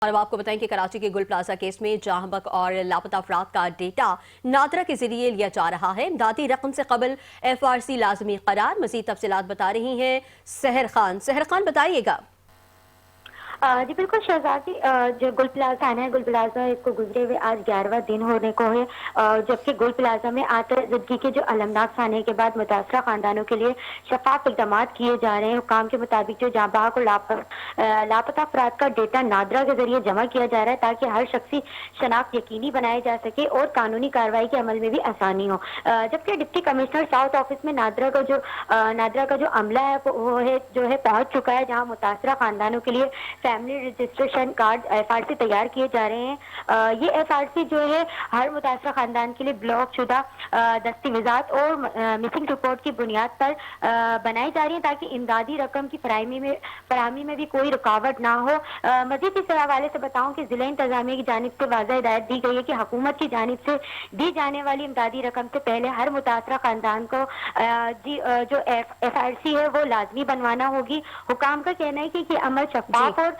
اور اب آپ کو بتائیں کہ کراچی کے گل پلازا کیس میں جاں بحق اور لاپتہ افراد کا ڈیٹا نادرا کے ذریعے لیا جا رہا ہے۔ امدادی رقم سے قبل FRC لازمی قرار۔ مزید تفصیلات بتا رہی ہیں سحر خان۔ سحر خان بتائیے گا۔ جی بالکل شہزادی، جو گل پلازا ہے نا، گل پلازا اس کو گزرے ہوئے آج 11واں دن ہونے کو ہے، جبکہ گل پلازا میں آتش‌زدگی کے جو علمناک سانحے کے بعد متاثرہ خاندانوں کے لیے شفاف اقدامات کیے جا رہے ہیں۔ حکام کے مطابق جو جاں بحق اور لاپتہ افراد کا ڈیٹا نادرا کے ذریعے جمع کیا جا رہا ہے تاکہ ہر شخصی شناخت یقینی بنایا جا سکے اور قانونی کارروائی کے عمل میں بھی آسانی ہو۔ جبکہ ڈپٹی کمشنر ساؤتھ آفس میں نادرا کا جو عملہ ہے وہ جو ہے پہنچ چکا ہے، جہاں متاثرہ خاندانوں کے لیے فیملی رجسٹریشن کارڈ FRC تیار کیے جا رہے ہیں۔ یہ FRC جو ہے ہر متاثرہ خاندان کے لیے بلاک شدہ دستاویزات اور مسنگ رپورٹ کی بنیاد پر بنائی جا رہی ہیں تاکہ امدادی رقم کی فراہمی میں بھی کوئی رکاوٹ نہ ہو۔ مزید اس حوالے سے بتاؤں کہ ضلع انتظامیہ کی جانب سے واضح ہدایت دی گئی ہے کہ حکومت کی جانب سے دی جانے والی امدادی رقم سے پہلے ہر متاثرہ خاندان کو جو FRC ہے وہ لازمی بنوانا ہوگی۔ حکام کا کہنا ہے کہ یہ عمل شفاف اور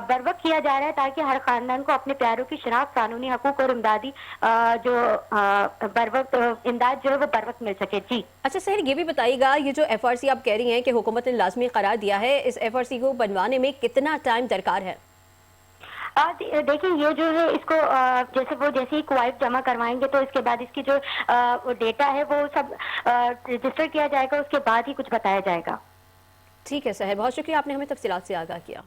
بروقت کیا جا رہا ہے تاکہ ہر خاندان کو اپنے پیاروں کی شناخت، قانونی حقوق اور امداد جو ہے وہ بروقت مل سکے۔ جی اچھا سحر، یہ بھی بتائیے گا، یہ جو FRC آپ کہہ رہی ہیں کہ حکومت نے لازمی قرار دیا ہے، اس FRC کو بنوانے میں کتنا ٹائم درکار ہے؟ دیکھیں، یہ جو ہے اس کو جیسے ہی کوائف جمع کروائیں گے تو اس کے بعد اس کی جو ڈیٹا ہے وہ سب رجسٹر کیا جائے گا، اس کے بعد ہی کچھ بتایا جائے گا۔ ٹھیک ہے سحر، بہت شکریہ، آپ نے ہمیں تفصیلات سے آگاہ کیا۔